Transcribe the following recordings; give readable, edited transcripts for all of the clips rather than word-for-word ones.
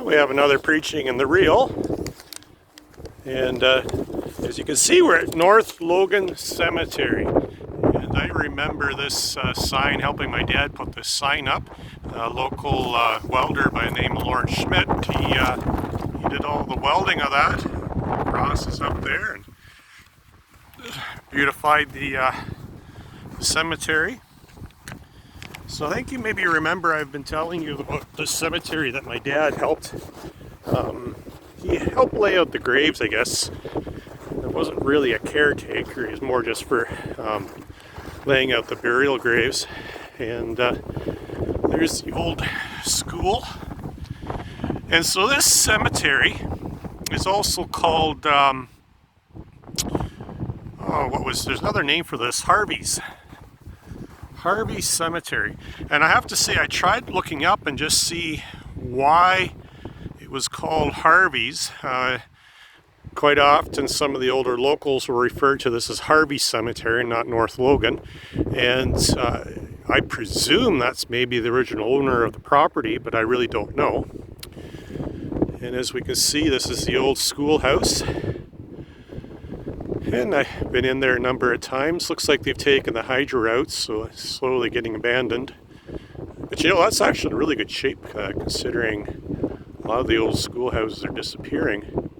We have another preaching in the reel, and as you can see, we're at North Logan Cemetery. And I remember this sign, helping my dad put this sign up. A local welder by the name of Lawrence Schmidt, he did all the welding of that. The cross is up there and beautified the cemetery. So I think you maybe remember I've been telling you about the cemetery that my dad helped. He helped lay out the graves, I guess. It wasn't really a caretaker, he was more just for laying out the burial graves. And there's the old school. And so this cemetery is also called, there's another name for this, Harvey's Cemetery. And I have to say, I tried looking up and just see why it was called Harvey's. Quite often some of the older locals will refer to this as Harvey Cemetery, not North Logan. And I presume that's maybe the original owner of the property, but I really don't know. And as we can see, this is the old schoolhouse. And I've been in there a number of times. Looks like they've taken the hydro out, so it's slowly getting abandoned. But you know, that's actually in really good shape, considering a lot of the old schoolhouses are disappearing.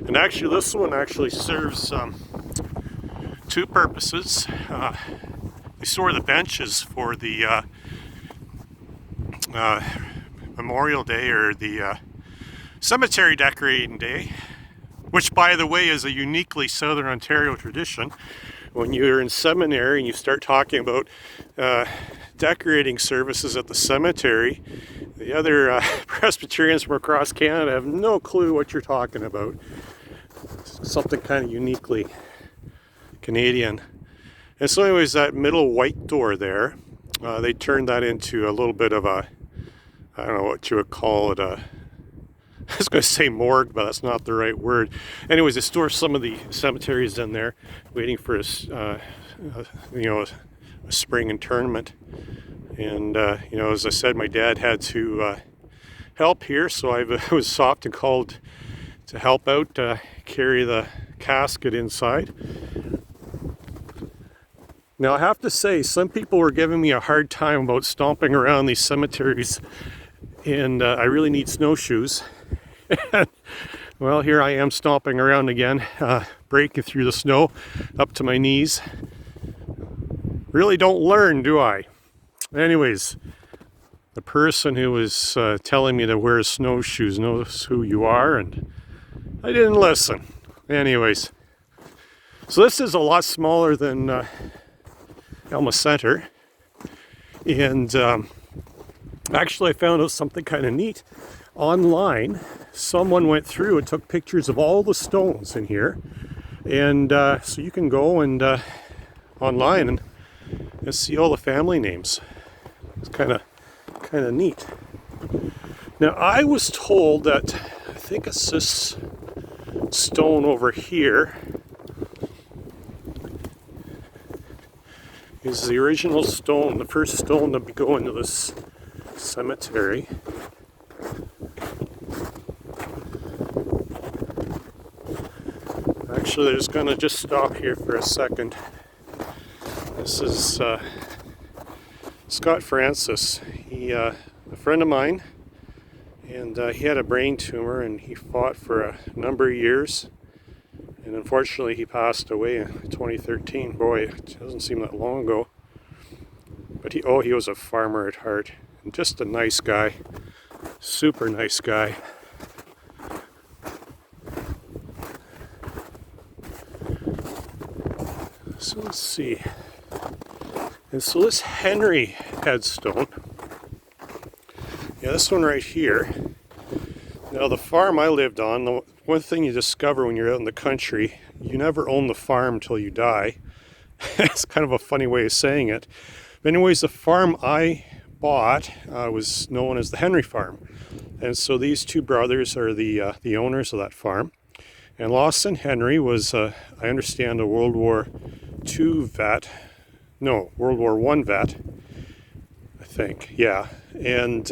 And actually, this one actually serves two purposes. They store the benches for the Memorial Day, or the cemetery decorating day, which, by the way, is a uniquely Southern Ontario tradition. When you're in seminary and you start talking about decorating services at the cemetery, the other Presbyterians from across Canada have no clue what you're talking about. It's something kind of uniquely Canadian. And so anyways, that middle white door there, they turned that into a little bit of a, I don't know what you would call it, I was going to say morgue, but that's not the right word. Anyways, they store some of the cemeteries in there, waiting for a spring internment. And as I said, my dad had to help here, so I was often called to help out, carry the casket inside. Now, I have to say, some people were giving me a hard time about stomping around these cemeteries, and I really need snowshoes. Well, here I am stomping around again, breaking through the snow up to my knees. Really don't learn, do I? Anyways, the person who was telling me to wear snowshoes knows who you are, and I didn't listen. Anyways, so this is a lot smaller than Elma Center, and actually I found out something kind of neat online. Someone went through and took pictures of all the stones in here, and so you can go and online and see all the family names. It's kind of neat. Now, I was told that, I think it's this stone over here is the original stone, the first stone to go into this cemetery. Actually, they're just going to just stop here for a second. This is Scott Francis. He, a friend of mine, and he had a brain tumor, and he fought for a number of years, and unfortunately he passed away in 2013. Boy, it doesn't seem that long ago. But he was a farmer at heart, and just a nice guy, super nice guy. So let's see. And so this Henry headstone, this one right here. Now, the farm I lived on, the one thing you discover when you're out in the country, you never own the farm till you die. It's kind of a funny way of saying it. But anyways, the farm I bought was known as the Henry Farm. And so these two brothers are the owners of that farm. And Lawson Henry was, I understand, a World War II vet. No, World War I vet, I think. Yeah. And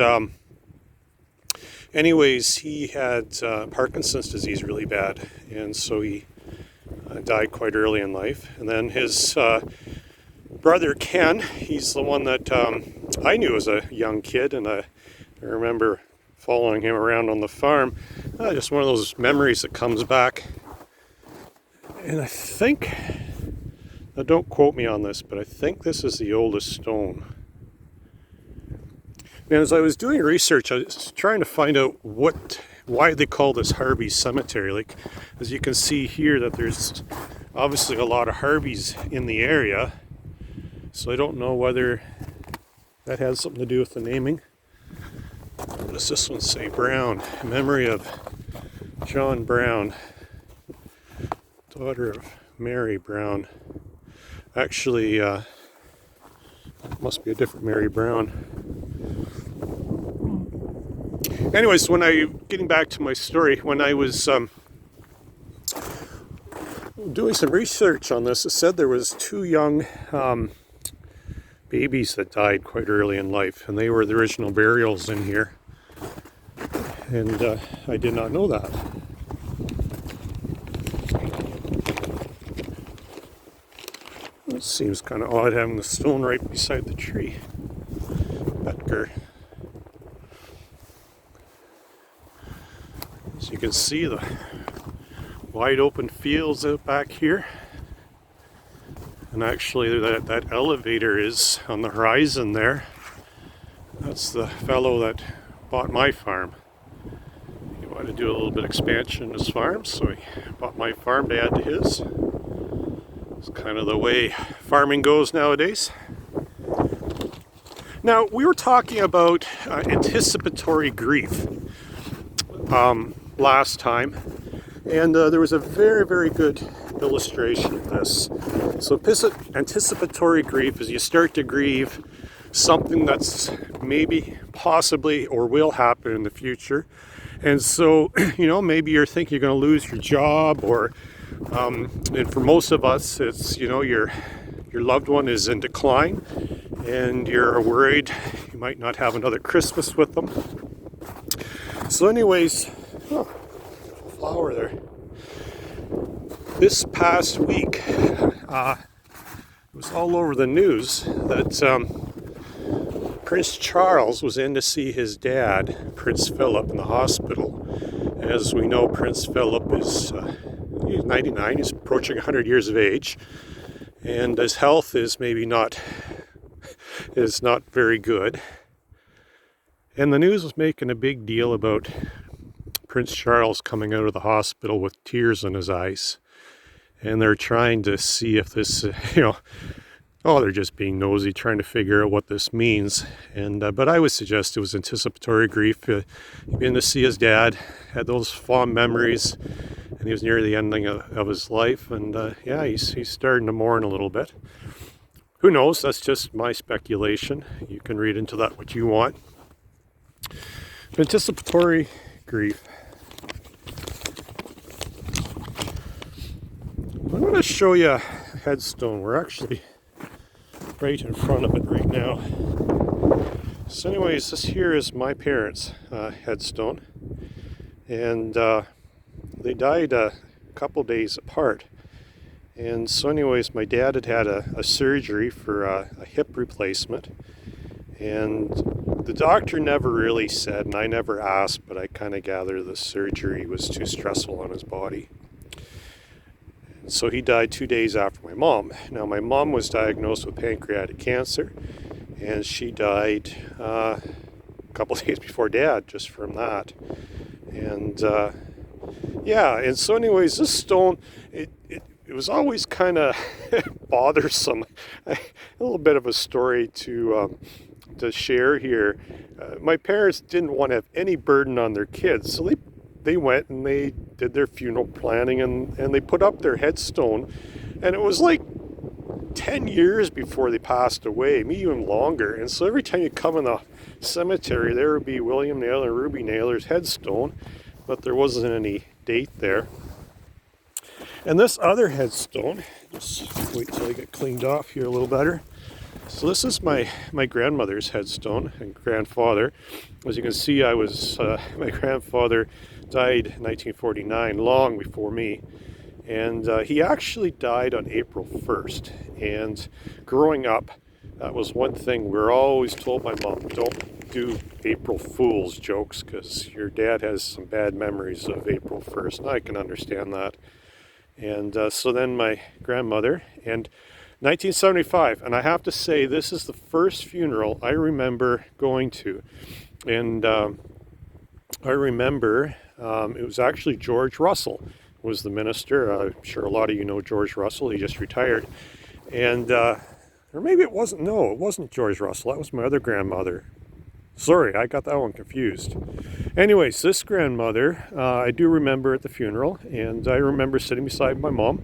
Anyways, he had Parkinson's disease really bad, and so he died quite early in life. And then his brother Ken, he's the one that I knew as a young kid, and I remember following him around on the farm. Just one of those memories that comes back. And I think, now don't quote me on this, but I think this is the oldest stone. And as I was doing research, I was trying to find out why they call this Harvey's Cemetery. Like, as you can see here, that there's obviously a lot of Harveys in the area. So I don't know whether that has something to do with the naming. What does this one say? Brown, in memory of John Brown, daughter of Mary Brown. Actually, it must be a different Mary Brown. Anyways, getting back to my story, when I was doing some research on this, it said there was 2 young babies that died quite early in life, and they were the original burials in here. And I did not know that. It seems kind of odd having the stone right beside the tree. Betker. As you can see, the wide open fields out back here. And actually that elevator is on the horizon there. That's the fellow that bought my farm. He wanted to do a little bit of expansion in his farm, so he bought my farm to add to his. It's kind of the way farming goes nowadays. Now, we were talking about anticipatory grief last time, and there was a very, very good illustration of this. So anticipatory grief is you start to grieve something that's maybe, possibly, or will happen in the future. And so, maybe you're thinking you're going to lose your job, or and for most of us, it's, your loved one is in decline, and you're worried you might not have another Christmas with them. So anyways, flower there. This past week, it was all over the news that Prince Charles was in to see his dad, Prince Philip, in the hospital. As we know, Prince Philip is he's 99, he's approaching 100 years of age, and his health is not very good. And the news was making a big deal about Prince Charles coming out of the hospital with tears in his eyes. And they're trying to see if this, they're just being nosy, trying to figure out what this means. And but I would suggest it was anticipatory grief. He'd been to see his dad, had those fond memories, and he was near the ending of his life. And he's starting to mourn a little bit. Who knows? That's just my speculation. You can read into that what you want. Anticipatory grief. I'm going to show you a headstone. We're actually right in front of it right now. So anyways, this here is my parents' headstone. And they died a couple days apart. And so anyways, my dad had a surgery for a hip replacement. And the doctor never really said, and I never asked, but I kind of gathered the surgery was too stressful on his body. So he died 2 days after my mom. Now, my mom was diagnosed with pancreatic cancer, and she died a couple days before Dad, just from that. And and so anyways, this stone, it was always kind of bothersome. A little bit of a story to share here. My parents didn't want to have any burden on their kids, so they went and they did their funeral planning, and they put up their headstone, and it was like 10 years before they passed away, maybe even longer. And so every time you come in the cemetery, there would be William Naylor and Ruby Naylor's headstone, but there wasn't any date there. And this other headstone, just wait till I get cleaned off here a little better. So this is my grandmother's headstone and grandfather. As you can see, my grandfather died in 1949, long before me. And he actually died on April 1st. And growing up, that was one thing we were always told by mom, don't do April Fool's jokes because your dad has some bad memories of April 1st. And I can understand that. And so then my grandmother, and 1975, and I have to say this is the first funeral I remember going to. And I remember it was actually George Russell was the minister. I'm sure a lot of you know George Russell. He just retired. And, or maybe it wasn't George Russell. That was my other grandmother. Sorry, I got that one confused. Anyways, this grandmother, I do remember at the funeral, and I remember sitting beside my mom,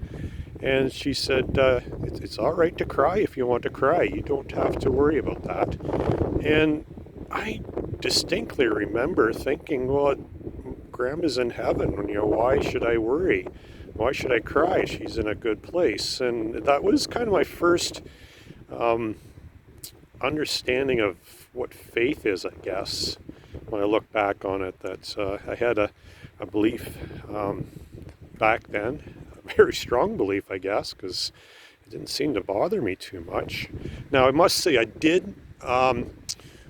and she said, it's all right to cry if you want to cry. You don't have to worry about that. And I distinctly remember thinking, well, Grandma's in heaven, why should I worry? Why should I cry? She's in a good place. And that was kind of my first understanding of what faith is, I guess, when I look back on it, that I had a belief back then, a very strong belief, I guess, because it didn't seem to bother me too much. Now, I must say, I did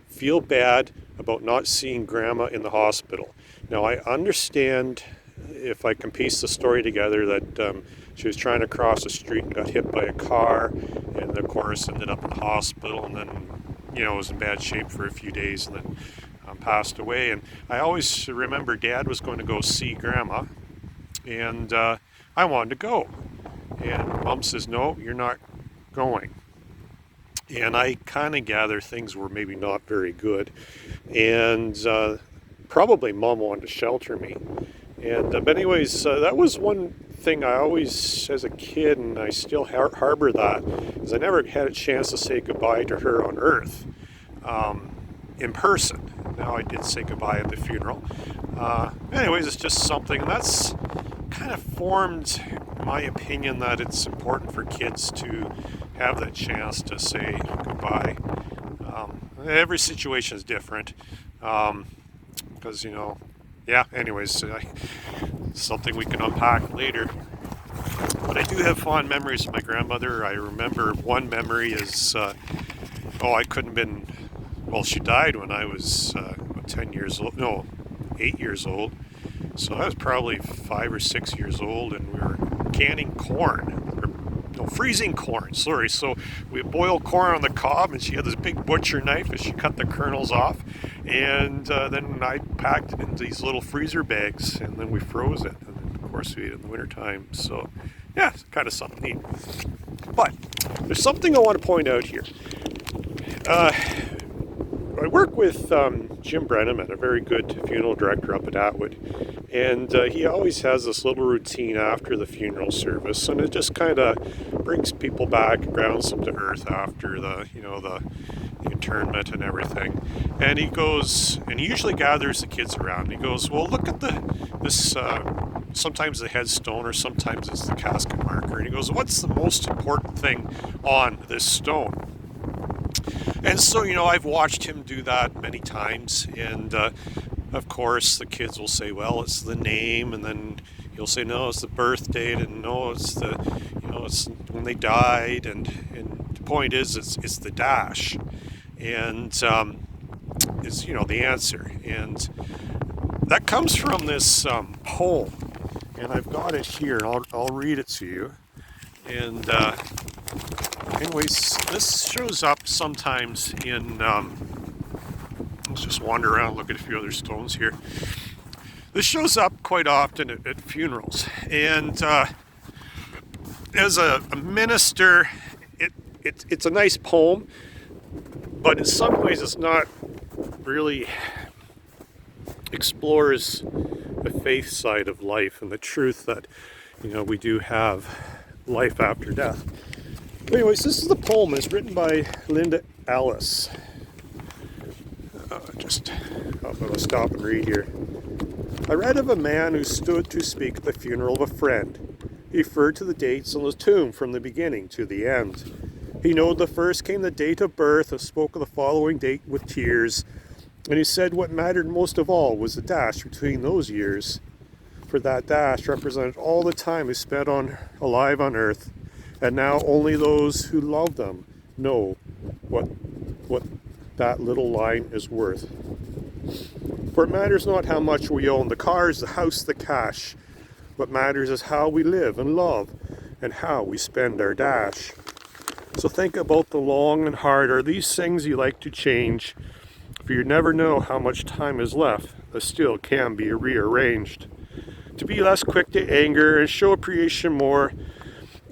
feel bad about not seeing Grandma in the hospital. Now, I understand, if I can piece the story together, that she was trying to cross the street and got hit by a car, and of course ended up in the hospital, and then, was in bad shape for a few days, and then passed away. And I always remember Dad was going to go see Grandma, and I wanted to go. And Mom says, no, you're not going. And I kind of gather things were maybe not very good. And probably Mom wanted to shelter me. And but anyways, that was one thing I always, as a kid, and I still harbor that, is I never had a chance to say goodbye to her on earth in person. Now I did say goodbye at the funeral. Anyways, it's just something that's kind of formed my opinion that it's important for kids to have that chance to say goodbye. Every situation is different. Because, anyways, something we can unpack later. But I do have fond memories of my grandmother. I remember one memory is, I couldn't have been, she died when I was 10 years old, no, 8 years old. So I was probably 5 or 6 years old, and we were canning corn. Freezing corn, sorry. So we boiled corn on the cob, and she had this big butcher knife as she cut the kernels off. And then I packed it into these little freezer bags, and then we froze it. And then, of course, we ate it in the wintertime. So, yeah, it's kind of something neat. But there's something I want to point out here. I work with Jim Brenneman, a very good funeral director up at Atwood, and he always has this little routine after the funeral service, and it just kind of brings people back, grounds them to earth after the internment and everything. And he goes, and he usually gathers the kids around. And he goes, well, look at this. Sometimes the headstone, or sometimes it's the casket marker. And he goes, what's the most important thing on this stone? And so, I've watched him do that many times, and of course the kids will say, well, it's the name, and then he'll say, no, it's the birth date, and no, it's it's when they died, and the point is, it's the dash, and is the answer. And that comes from this poem, and I've got it here. I'll read it to you. And anyways, this shows up sometimes in, let's just wander around and look at a few other stones here. This shows up quite often at funerals. And as a minister, it's a nice poem, but in some ways it's not really explores the faith side of life and the truth that, we do have life after death. Anyways, this is the poem. It's written by Linda Alice. I'm going to stop and read here. I read of a man who stood to speak at the funeral of a friend. He referred to the dates on the tomb from the beginning to the end. He knowed the first came the date of birth, and spoke of the following date with tears. And he said what mattered most of all was the dash between those years. For that dash represented all the time he spent alive on earth, and now only those who love them know what that little line is worth. For it matters not how much we own, the cars, the house, the cash. What matters is how we live and love, and how we spend our dash. So think about the long and hard. Are these things you like to change? For you never know how much time is left that still can be rearranged. To be less quick to anger and show appreciation more,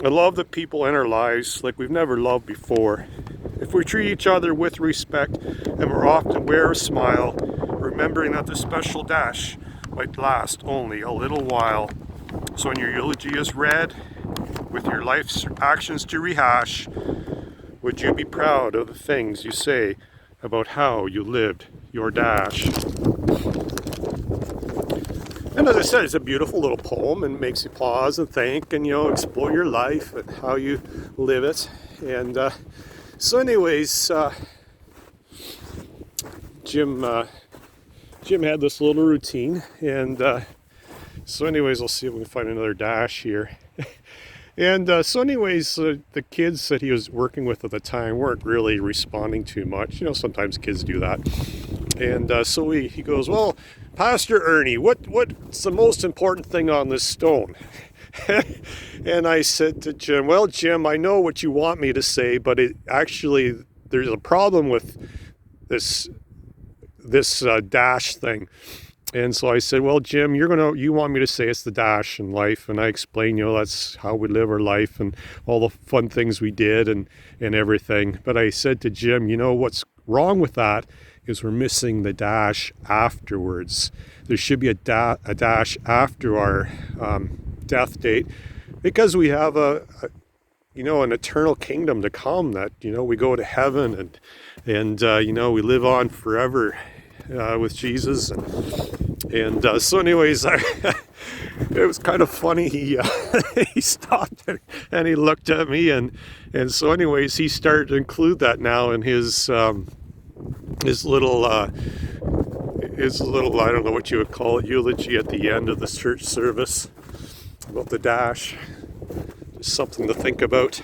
and love the people in our lives like we've never loved before. If we treat each other with respect and more often wear a smile, remembering that the special dash might last only a little while. So when your eulogy is read, with your life's actions to rehash, would you be proud of the things you say about how you lived your dash? And as I said, it's a beautiful little poem and makes you pause and think and, explore your life and how you live it. And so anyways, Jim had this little routine. And so anyways, I'll see if we can find another dash here. And so anyways, the kids that he was working with at the time weren't really responding too much. Sometimes kids do that. And so he goes, well, Pastor Ernie, what's the most important thing on this stone? And I said to Jim, well, Jim, I know what you want me to say, but there's a problem with this dash thing. And so I said, well, Jim, you want me to say it's the dash in life. And I explained, that's how we live our life and all the fun things we did and everything. But I said to Jim, what's wrong with that is we're missing the dash afterwards. There should be a dash after our death date, because we have an eternal kingdom to come, that, we go to heaven and we live on forever with Jesus. And so anyways, it was kind of funny. He stopped and he looked at me, and so anyways, he started to include that now in his little I don't know what you would call it, eulogy at the end of the church service about the dash. Just something to think about.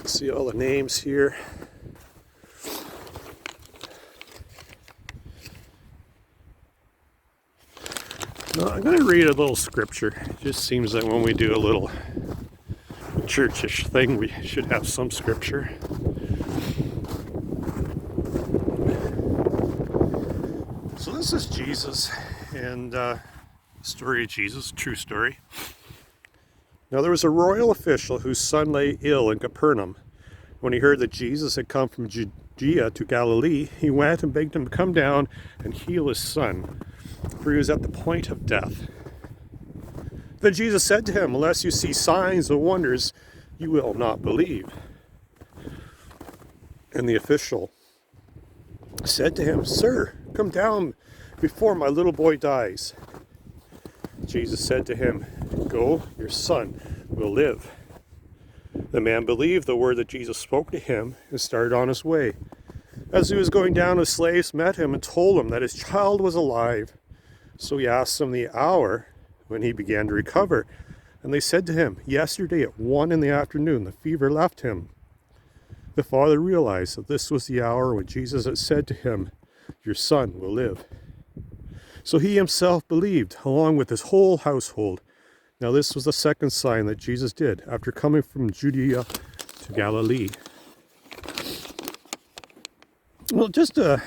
See all the names here. Now, I'm going to read a little scripture. It just seems that when we do a little churchish thing, we should have some scripture. So this is Jesus, and story of Jesus, true story. Now there was a royal official whose son lay ill in Capernaum. When he heard that Jesus had come from Judea to Galilee, he went and begged him to come down and heal his son, for he was at the point of death. Then Jesus said to him, unless you see signs and wonders, you will not believe. And the official said to him, Sir, come down before my little boy dies. Jesus said to him, Go, your son will live. The man believed the word that Jesus spoke to him and started on his way. As he was going down, his slaves met him and told him that his child was alive. So he asked them the hour when he began to recover. And they said to him, Yesterday at 1 p.m, the fever left him. The father realized that this was the hour when Jesus had said to him, Your son will live. So he himself believed, along with his whole household. Now this was the second sign that Jesus did after coming from Judea to Galilee. Well, just I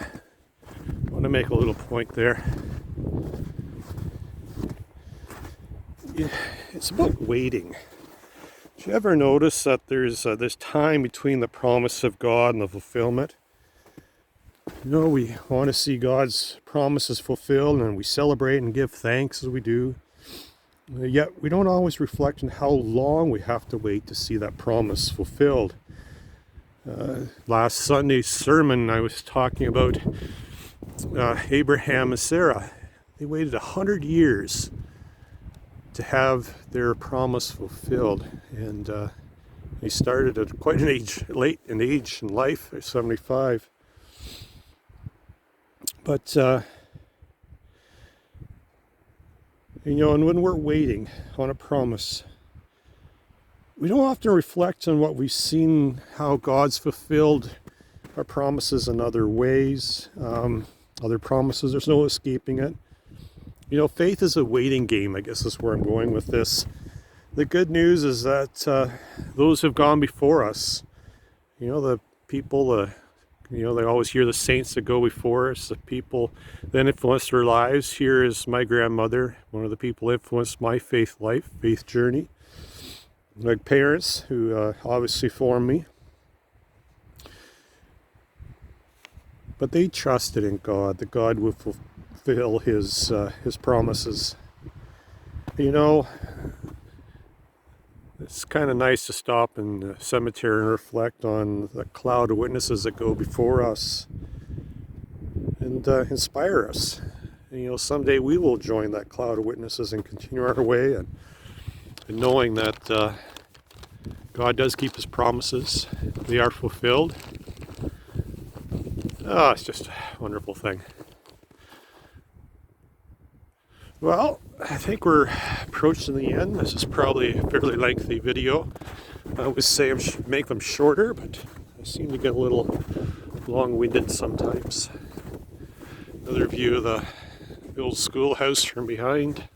want to make a little point there. It's about waiting. Do you ever notice that there's this time between the promise of God and the fulfillment? We want to see God's promises fulfilled, and we celebrate and give thanks as we do. Yet we don't always reflect on how long we have to wait to see that promise fulfilled. Last Sunday's sermon, I was talking about Abraham and Sarah. They waited 100 years to have their promise fulfilled. And he started at quite an age, late in age in life, at 75. But, and when we're waiting on a promise, we don't often reflect on what we've seen, how God's fulfilled our promises in other ways, other promises. There's no escaping it. Faith is a waiting game, I guess is where I'm going with this. The good news is that those who've gone before us, the people, they always hear the saints that go before us, the people that influenced their lives. Here is my grandmother, one of the people who influenced my faith life, faith journey. My parents, who obviously formed me. But they trusted in God, that God would fulfill His promises. It's kind of nice to stop in the cemetery and reflect on the cloud of witnesses that go before us and inspire us. Someday we will join that cloud of witnesses and continue our way, and knowing that God does keep His promises. They are fulfilled. Oh, it's just a wonderful thing. Well, I think we're approaching the end. This is probably a fairly lengthy video. I always say I should make them shorter, but I seem to get a little long-winded sometimes. Another view of the old schoolhouse from behind.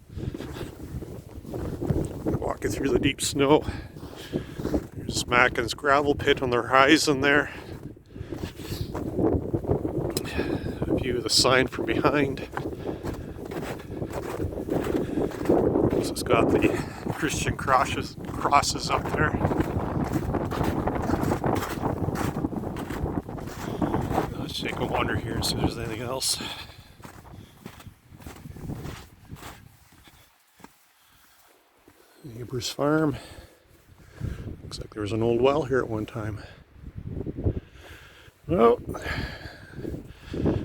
Walking through the deep snow. There's Mackin's gravel pit on the horizon there. A view of the sign from behind. It's got the Christian crosses up there. Let's take a wander here and see if there's anything else. Neighbor's farm. Looks like there was an old well here at one time. Well,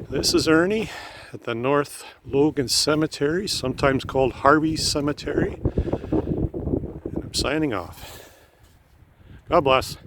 this is Ernie at the North Logan Cemetery, sometimes called Harvey's Cemetery. And I'm signing off. God bless.